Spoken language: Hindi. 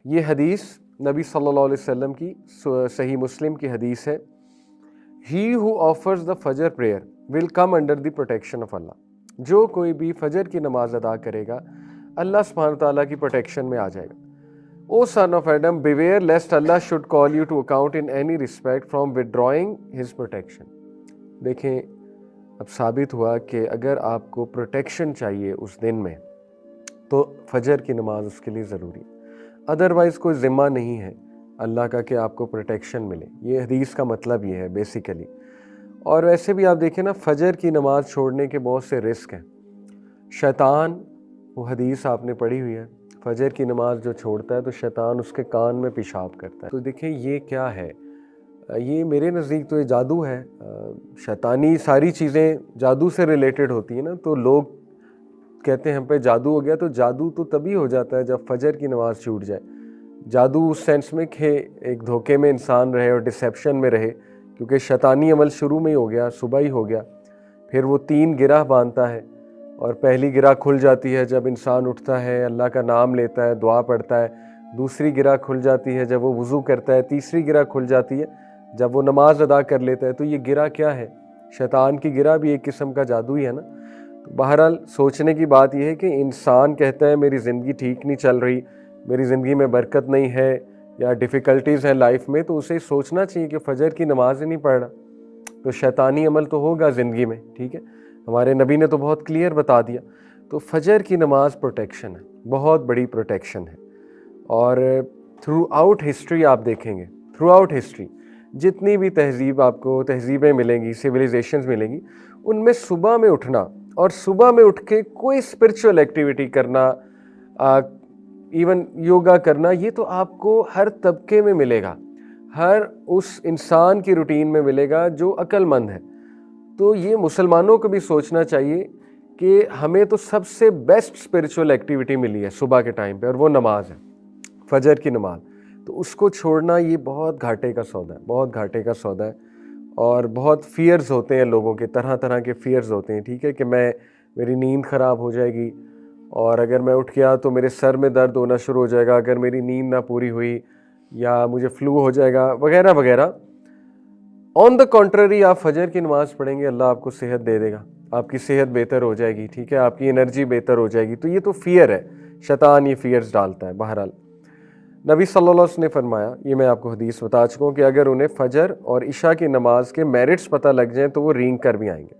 ये हदीस नबी सल्लल्लाहु अलैहि वसल्लम की सही मुस्लिम की हदीस है। He who offers the Fajr prayer will come under the protection of Allah. जो कोई भी फजर की नमाज अदा करेगा अल्लाह सुब्हानहू ताला की प्रोटेक्शन में आ जाएगा। O son of Adam beware lest Allah should call you to account in any respect from withdrawing his protection. देखें, अब साबित हुआ कि अगर आपको प्रोटेक्शन चाहिए उस दिन में तो फजर की नमाज उसके लिए ज़रूरी है। अदरवाइज़ कोई ज़िम्मा नहीं है अल्लाह का कि आपको प्रोटेक्शन मिले। ये हदीस का मतलब ये है बेसिकली। और वैसे भी आप देखें ना, फजर की नमाज छोड़ने के बहुत से रिस्क हैं। शैतान, वो हदीस आपने पढ़ी हुई है, फजर की नमाज जो छोड़ता है तो शैतान उसके कान में पेशाब करता है। तो देखें ये क्या है, ये मेरे नज़दीक तो ये जादू है। शैतानी सारी चीज़ें जादू से रिलेटेड होती हैं ना, तो लोग कहते हैं हम पे जादू हो गया। तो जादू तो तभी हो जाता है जब फजर की नमाज छूट जाए। जादू उस सेंस में कि एक धोखे में इंसान रहे और डिसेप्शन में रहे, क्योंकि शैतानी अमल शुरू में ही हो गया, सुबह ही हो गया। फिर वो 3 गिरह बांधता है और पहली गिरह खुल जाती है जब इंसान उठता है, अल्लाह का नाम लेता है, दुआ पढ़ता है। दूसरी गिरह खुल जाती है जब वो वज़ू करता है। तीसरी गिरह खुल जाती है जब वो नमाज अदा कर लेता है। तो ये गिरह क्या है? शैतान की गिरह भी एक किस्म का जादू ही है ना। तो बहरहाल सोचने की बात यह है कि इंसान कहता है मेरी ज़िंदगी ठीक नहीं चल रही, मेरी ज़िंदगी में बरकत नहीं है या डिफ़िकल्टीज़ हैं लाइफ में, तो उसे सोचना चाहिए कि फ़जर की नमाज ही नहीं पढ़ रहा, तो शैतानी अमल तो होगा ज़िंदगी में। ठीक है, हमारे नबी ने तो बहुत क्लियर बता दिया। तो फ़जर की नमाज प्रोटेक्शन है, बहुत बड़ी प्रोटेक्शन है। और थ्रू आउट हिस्ट्री आप देखेंगे, थ्रू आउट हिस्ट्री जितनी भी तहज़ीब आपको तहज़ीबें मिलेंगी, सिविलाइजेशंस मिलेंगी, उनमें सुबह में उठना और सुबह में उठ के कोई स्पिरिचुअल एक्टिविटी करना, इवन योगा करना, ये तो आपको हर तबके में मिलेगा, हर उस इंसान की रूटीन में मिलेगा जो अक्लमंद है। तो ये मुसलमानों को भी सोचना चाहिए कि हमें तो सबसे बेस्ट स्पिरिचुअल एक्टिविटी मिली है सुबह के टाइम पे, और वो नमाज है, फजर की नमाज। तो उसको छोड़ना ये बहुत घाटे का सौदा है, बहुत घाटे का सौदा है। और बहुत फियर्स होते हैं लोगों के, तरह तरह के फियर्स होते हैं। ठीक है, कि मेरी नींद ख़राब हो जाएगी, और अगर मैं उठ गया तो मेरे सर में दर्द होना शुरू हो जाएगा अगर मेरी नींद ना पूरी हुई, या मुझे फ्लू हो जाएगा वगैरह वगैरह। ऑन द कॉन्ट्ररी, आप फजर की नमाज़ पढ़ेंगे, अल्लाह आपको सेहत दे देगा, आपकी सेहत बेहतर हो जाएगी। ठीक है, आपकी एनर्जी बेहतर हो जाएगी। तो ये तो फियर है, शैतान ये फियर्स डालता है। बहरहाल नबी सल्लल्लाहु अलैहि वसल्लम ने फरमाया, ये मैं आपको हदीस बता चुका हूँ, कि अगर उन्हें फजर और इशा की नमाज के मेरिट्स पता लग जाएं तो वो रींग कर भी आएंगे।